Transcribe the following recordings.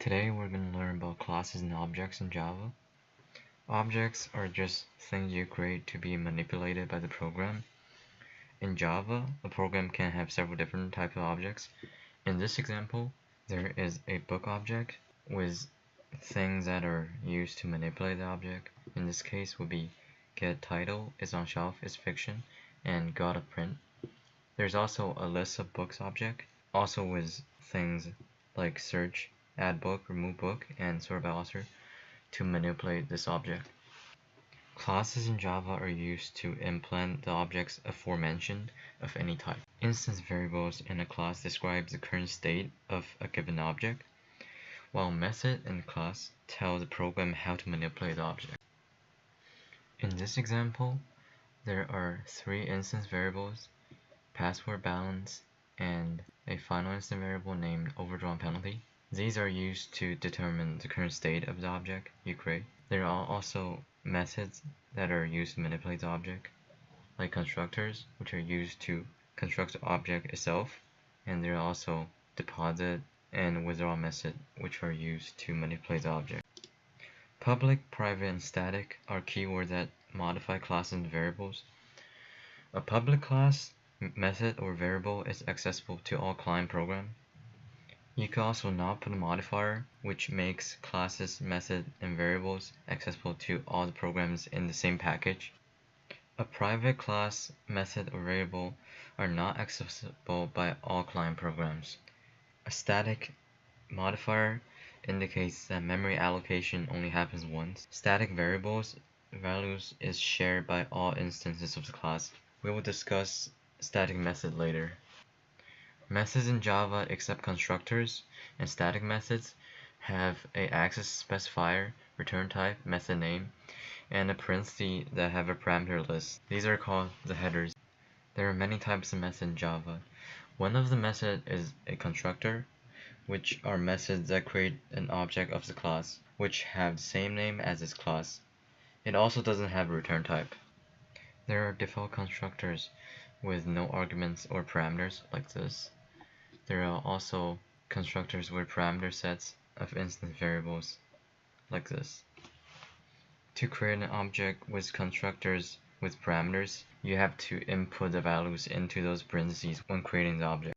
Today we're going to learn about classes and objects in Java. Objects are just things you create to be manipulated by the program. In Java, a program can have several different types of objects. In this example, there is a book object with things that are used to manipulate the object. In this case would be get title, is on shelf, is fiction, and got a print. There's also a list of books object, also with things like search, add book, remove book, and sort by author to manipulate this object. Classes in Java are used to implement the objects aforementioned of any type. Instance variables in a class describes the current state of a given object, while method in the class tell the program how to manipulate the object. In this example, there are three instance variables, password balance, and a final instance variable named overdrawn penalty. These are used to determine the current state of the object you create. There are also methods that are used to manipulate the object, like constructors, which are used to construct the object itself, and there are also deposit and withdraw method, which are used to manipulate the object. Public, private, and static are keywords that modify classes and variables. A public class, method, or variable is accessible to all client programs. You can also not put a modifier, which makes classes, method, and variables accessible to all the programs in the same package. A private class, method, or variable are not accessible by all client programs. A static modifier indicates that memory allocation only happens once. Static variables values is shared by all instances of the class. We will discuss static method later. Methods in Java, except constructors and static methods, have a access specifier, return type, method name, and a parenthesis that have a parameter list. These are called the headers. There are many types of methods in Java. One of the methods is a constructor, which are methods that create an object of the class, which have the same name as its class. It also doesn't have a return type. There are default constructors with no arguments or parameters, like this. There are also constructors with parameter sets of instance variables, like this. To create an object with constructors with parameters, you have to input the values into those parentheses when creating the object.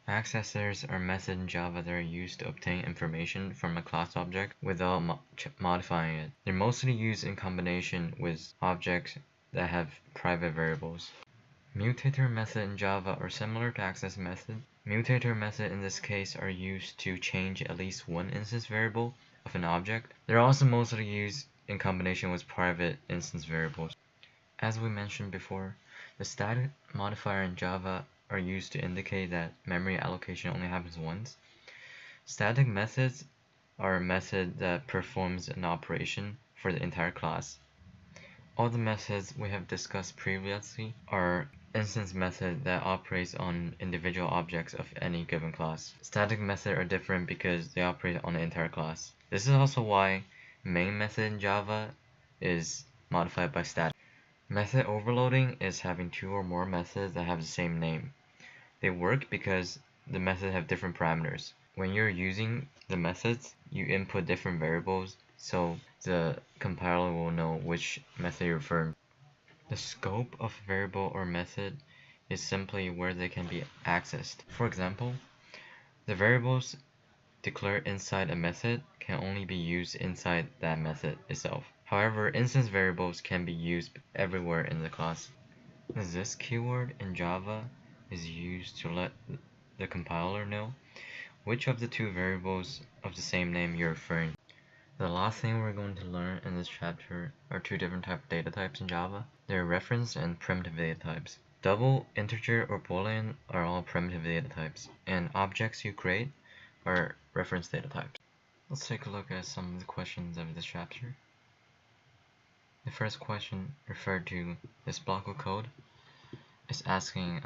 Accessors are methods in Java that are used to obtain information from a class object without modifying it. They're mostly used in combination with objects that have private variables. Mutator methods in Java are similar to access method. Mutator methods in this case are used to change at least one instance variable of an object. They're also mostly used in combination with private instance variables. As we mentioned before, the static modifier in Java are used to indicate that memory allocation only happens once. Static methods are a method that performs an operation for the entire class. All the methods we have discussed previously are instance method that operates on individual objects of any given class. Static methods are different because they operate on the entire class. This is also why main method in Java is modified by static. Method overloading is having two or more methods that have the same name. They work because the methods have different parameters. When you're using the methods, you input different variables, so the compiler will know which method you're referring to. The scope of a variable or method is simply where they can be accessed. For example, the variables declared inside a method can only be used inside that method itself. However, instance variables can be used everywhere in the class. This keyword in Java is used to let the compiler know which of the two variables of the same name you're referring to. The last thing we're going to learn in this chapter are two different types of data types in Java. They're reference and primitive data types. Double, integer, or boolean are all primitive data types, and objects you create are reference data types. Let's take a look at some of the questions of this chapter. The first question referred to this block of code is asking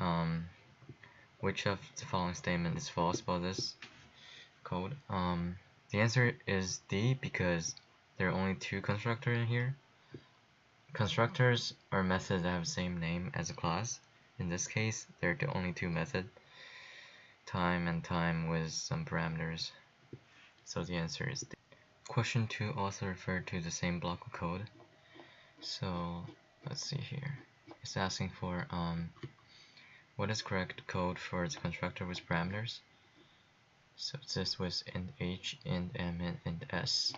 which of the following statement is false about this code. The answer is D because there are only two constructors in here. Constructors are methods that have the same name as a class. In this case, there are only two methods, time and time with some parameters. So the answer is D. Question 2 also referred to the same block of code. So let's see here. It's asking for what is correct code for the constructor with parameters. So this was int h, int m, and int s.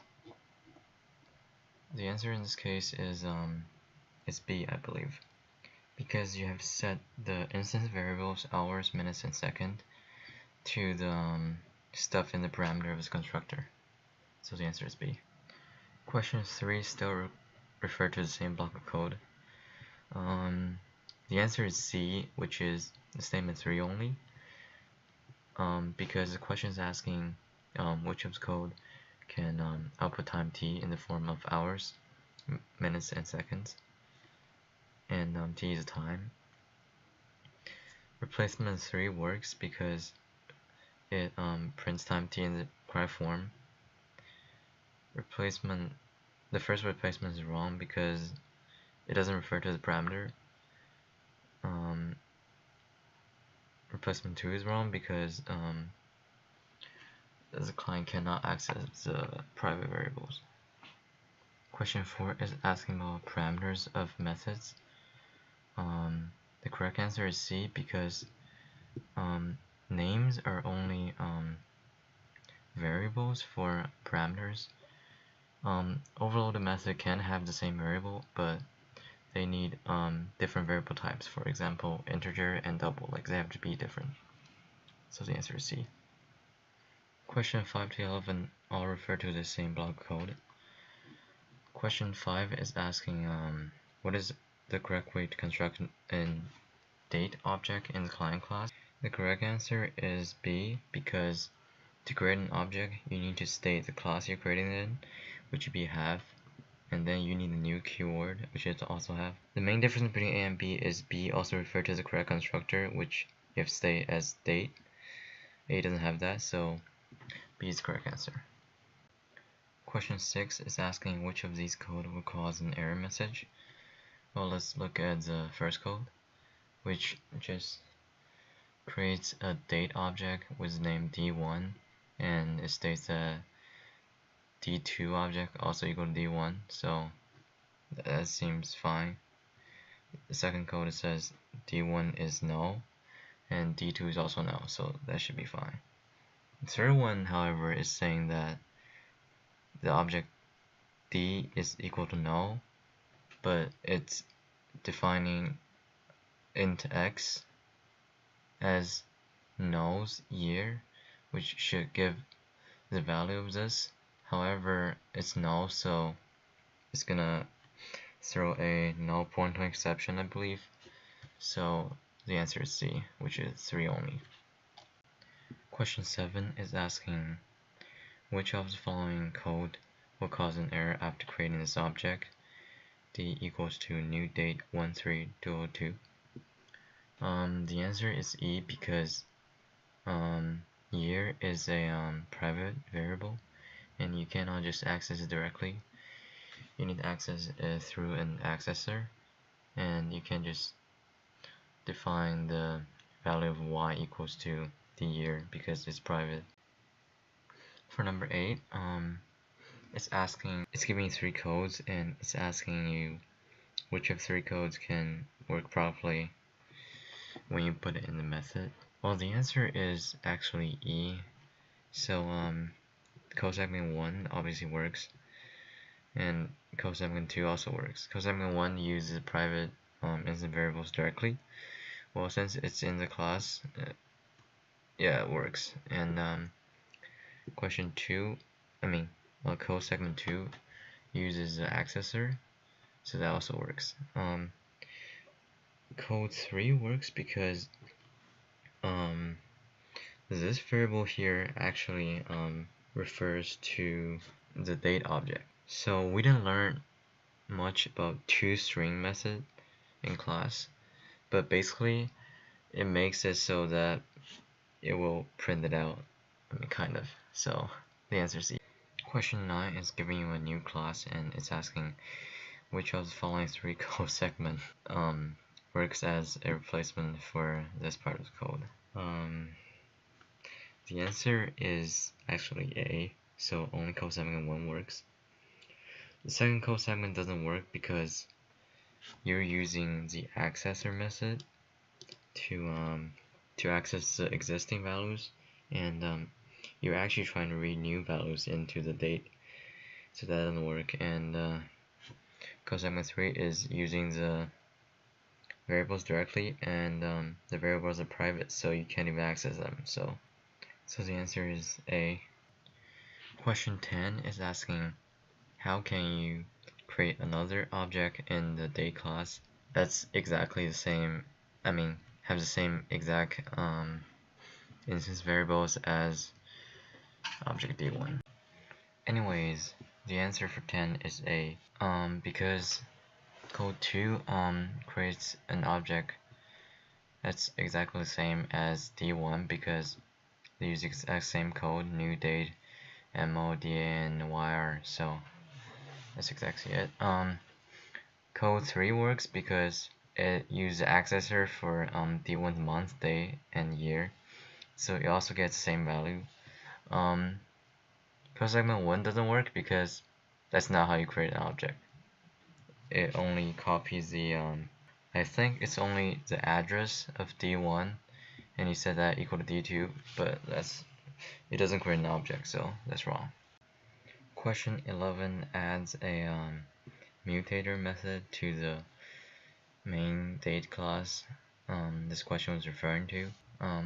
The answer in this case is B, I believe, because you have set the instance variables hours, minutes, and second to the stuff in the parameter of the constructor. So the answer is B. Question 3 still referred to the same block of code. The answer is C, which is the statement 3 only, because the question is asking which of the code can output time t in the form of hours, minutes, and seconds, and t is time. Replacement 3 works because it prints time t in the correct form. The first replacement is wrong because it doesn't refer to the parameter. Replacement 2 is wrong because the client cannot access the private variables. Question 4 is asking about parameters of methods. The correct answer is C, because names are only variables for parameters. Overloaded method can have the same variable, but they need different variable types. For example, integer and double, like they have to be different. So the answer is C. Question 5 to 11 all refer to the same block code. Question 5 is asking what is the correct way to construct an date object in the client class. The correct answer is B, because to create an object you need to state the class you're creating it in, which would be have, and then you need a new keyword, which is also have. The main difference between A and B is B also referred to the correct constructor, which you have to state as date. A doesn't have that, so B is the correct answer. Question 6 is asking which of these code will cause an error message. Well, let's look at the first code, which just creates a date object with the name D1, and it states that D2 object also equal to D1, so that seems fine. The second code, it says D1 is null and D2 is also null, so that should be fine. The third one, however, is saying that the object D is equal to null, but it's defining int x as null's year, which should give the value of this. However, it's null, so it's gonna throw a null pointer exception, I believe. So the answer is C, which is 3 only. Question 7 is asking which of the following code will cause an error after creating this object. D equals to new date 13202. The answer is E, because year is a private variable and you cannot just access it directly. You need to access it through an accessor, and you can just define the value of y equals to the year because it's private. For number 8, it's giving 3 codes and it's asking you which of 3 codes can work properly when you put it in the method. Well, the answer is actually E. So code segment 1 obviously works, and code segment 2 also works. Code segment 1 uses private instance variables directly. Well, since it's in the class, yeah, it works. And question 2, code segment 2 uses the accessor, so that also works. Code 3 works because this variable here actually refers to the date object. So we didn't learn much about toString method in class, but basically it makes it so that it will print it out, kind of. So the answer is C. Question 9 is giving you a new class and it's asking which of the following 3 code segment works as a replacement for this part of the code. The answer is actually A, so only code segment 1 works. The second code segment doesn't work because you're using the accessor method to access the existing values, and you're actually trying to read new values into the date, so that doesn't work. And code segment 3 is using the variables directly, and the variables are private, so you can't even access them. So the answer is A. Question 10 is asking, how can you create another object in the date class that's exactly the same, have the same exact instance variables as object D1. Anyways, the answer for 10 is A. Because code 2 creates an object that's exactly the same as D1 because they use the exact same code, new date, MO, DA, and YR, so that's exactly it. Code 3 works because it uses the accessor for D1's month, day, and year, so it also gets the same value. Code segment 1 doesn't work because that's not how you create an object. It only copies the, I think it's only the address of D1, and you set that equal to D2, but it doesn't create an object, so that's wrong. Question 11 adds a mutator method to the main date class this question was referring to.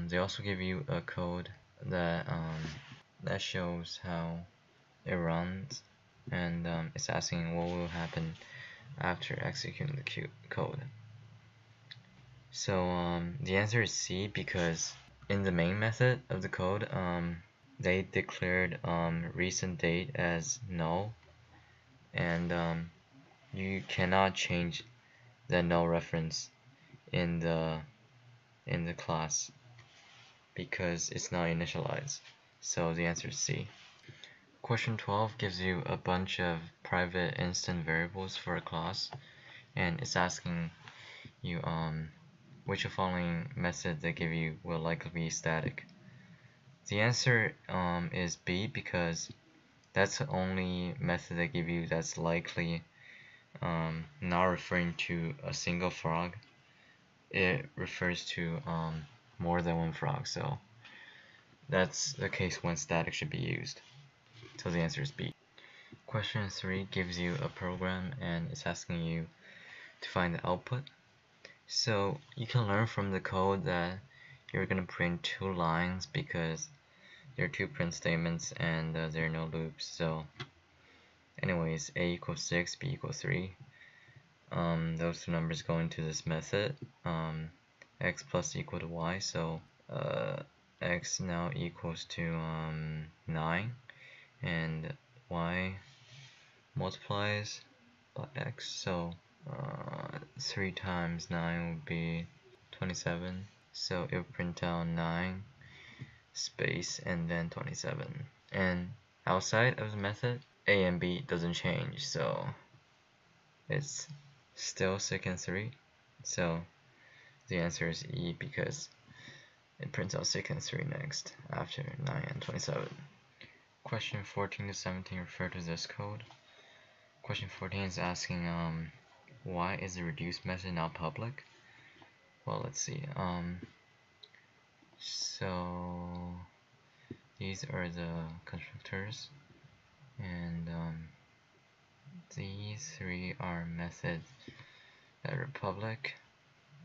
They also give you a code that shows how it runs, and it's asking what will happen after executing the code. So the answer is C, because in the main method of the code, they declared recent date as null, and you cannot change the null reference in the class because it's not initialized. So the answer is C. Question 12 gives you a bunch of private instant variables for a class, and it's asking you which of the following methods they give you will likely be static. The answer is B, because that's the only method they give you that's likely not referring to a single frog. It refers to more than one frog, so that's the case when static should be used. So the answer is B. Question 3 gives you a program and it's asking you to find the output. So you can learn from the code that you're going to print 2 lines because there are 2 print statements and there are no loops. So anyways, A equals 6, B equals 3. Those 2 numbers go into this method, x plus equal to y, so x now equals to 9, and y multiplies by x, so 3 times 9 would be 27, so it will print out 9 space and then 27. And outside of the method, a and b doesn't change, so it's still second 3, so the answer is E, because it prints out second 3 next after 9 and 27. Question 14 to 17 refer to this code. Question 14 is asking why is the reduce method not public? Well, let's see. So these are the constructors, and these 3 are methods that are public.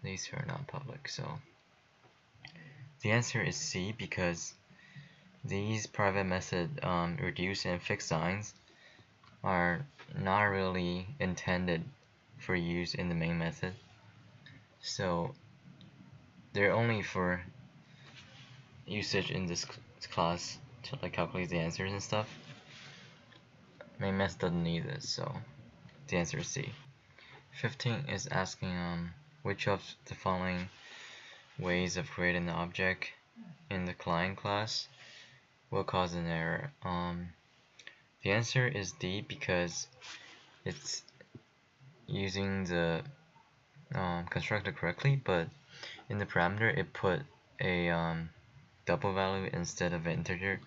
These 2 are not public. So the answer is C, because these private method reduce and fix signs are not really intended for use in the main method, so they're only for usage in this class to like calculate the answers and stuff. Main method doesn't need this, so the answer is C. 15 is asking which of the following ways of creating an object in the client class will cause an error. The answer is D, because it's using the constructor correctly, but in the parameter it put a double value instead of an integer.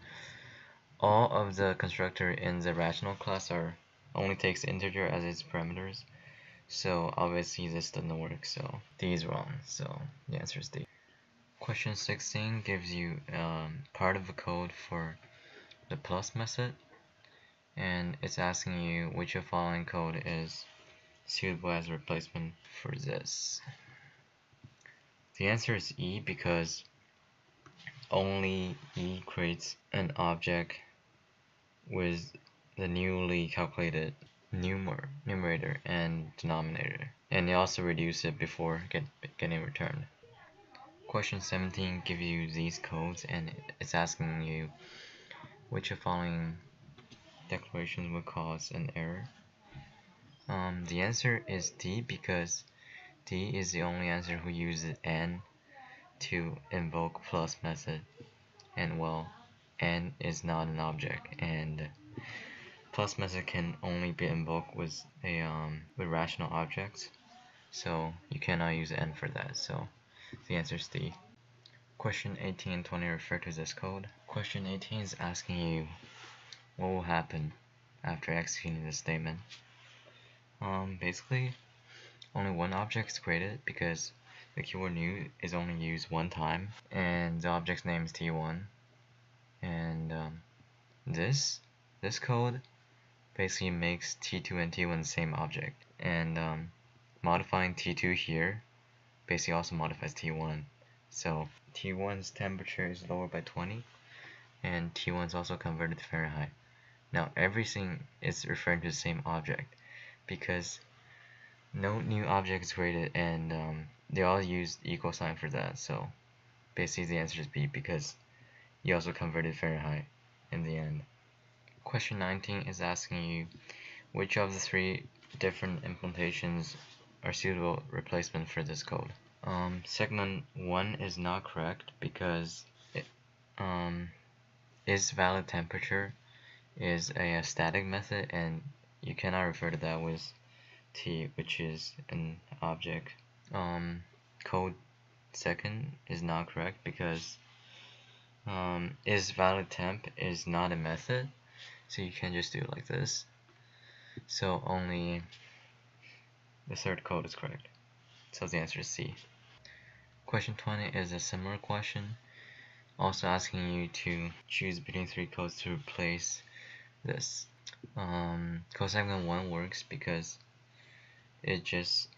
all of the constructor in the rational class are only takes integer as its parameters. So obviously this doesn't work, so D is wrong, so the answer is D. Question 16 gives you part of the code for the plus method, and it's asking you which of the following code is suitable as a replacement for this. The answer is E, because only E creates an object with the newly calculated numerator and denominator, and it also reduces it before getting returned. Question 17 gives you these codes, and it's asking you which of the following declarations would cause an error. The answer is D, because D is the only answer who uses n to invoke plus method, and well, n is not an object, and plus method can only be invoked with rational objects, so you cannot use n for that, so the answer is D. Question 18 and 20 refer to this code. Question 18 is asking you what will happen after executing this statement. Basically, only one object is created because the keyword new is only used one time, and the object's name is T1. And this code basically makes T2 and T1 the same object, and modifying T2 here basically also modifies T1. So T1's temperature is lowered by 20, and T1 is also converted to Fahrenheit. Now everything is referring to the same object because no new object is created, and they all use equal sign for that. So basically the answer is B, because you also converted Fahrenheit in the end. Question 19 is asking you which of the three different implementations are suitable replacement for this code. Segment 1 is not correct because is valid temperature is a static method, and you cannot refer to that with T, which is an object. Code second is not correct because is valid temp is not a method, so you can just do it like this. So only the third code is correct. So the answer is C. Question 20 is a similar question, also asking you to choose between three codes to replace this. Code segment 1 works because it just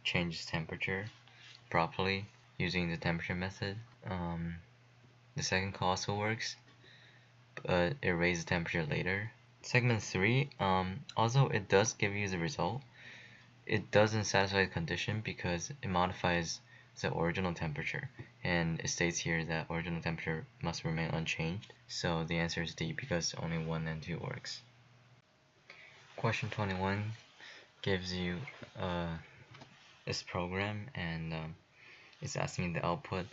changes temperature properly using the temperature method. The second code also works, but it raises temperature later. Segment 3, although it does give you the result, it doesn't satisfy the condition because it modifies the original temperature, and it states here that original temperature must remain unchanged. So the answer is D, because only 1 and 2 works. Question 21 gives you this program, and it's asking the output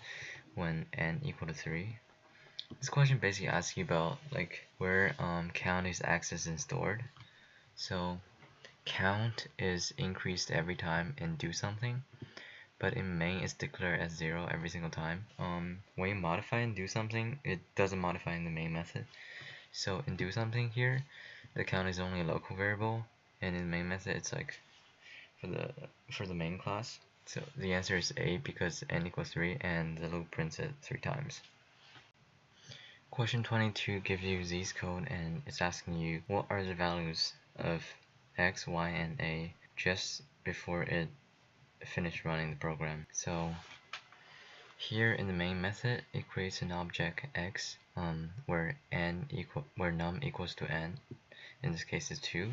when n equal to 3. This question basically asks you about like where count is accessed and stored. So count is increased every time in do something, but in main it's declared as 0 every single time. When you modify and do something, it doesn't modify in the main method. So in do something here, the count is only a local variable, and in the main method it's like for the main class. So the answer is A, because n equals 3 and the loop prints it 3 times. Question 22 gives you Z's code, and it's asking you what are the values of x, y, and a just before it finished running the program. So here in the main method, it creates an object x where num equals to n. In this case, it's 2,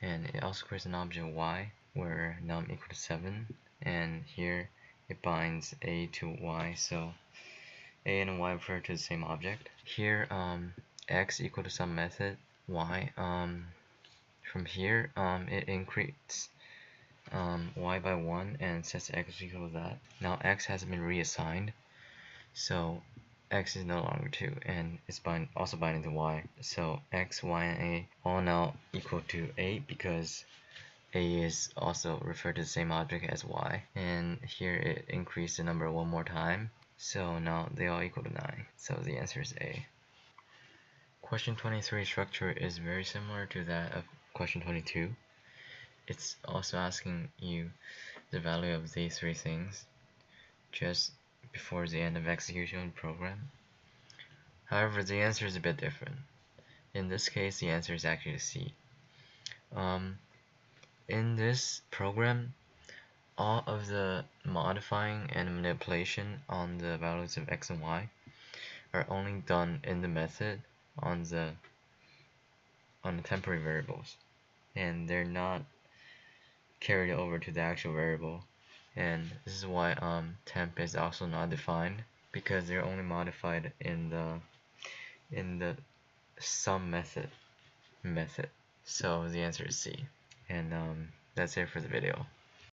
and it also creates an object y where num equals to 7, and here it binds a to y, so a and y refer to the same object. Here x equal to some method y. From here it increases y by 1 and sets x equal to that. Now x has been reassigned, so x is no longer 2, and it's also binding to y. So x, y, and a all now equal to 8 because a is also referred to the same object as y. And here it increased the number one more time, so now they all equal to 9. So the answer is A. question 23 structure is very similar to that of question 22. It's also asking you the value of these three things just before the end of execution of the program. However, the answer is a bit different. In this case, the answer is actually C. In this program, all of the modifying and manipulation on the values of x and y are only done in the method on the temporary variables, and they're not carried over to the actual variable. And this is why temp is also not defined, because they're only modified in the sum method. So the answer is C. And that's it for the video.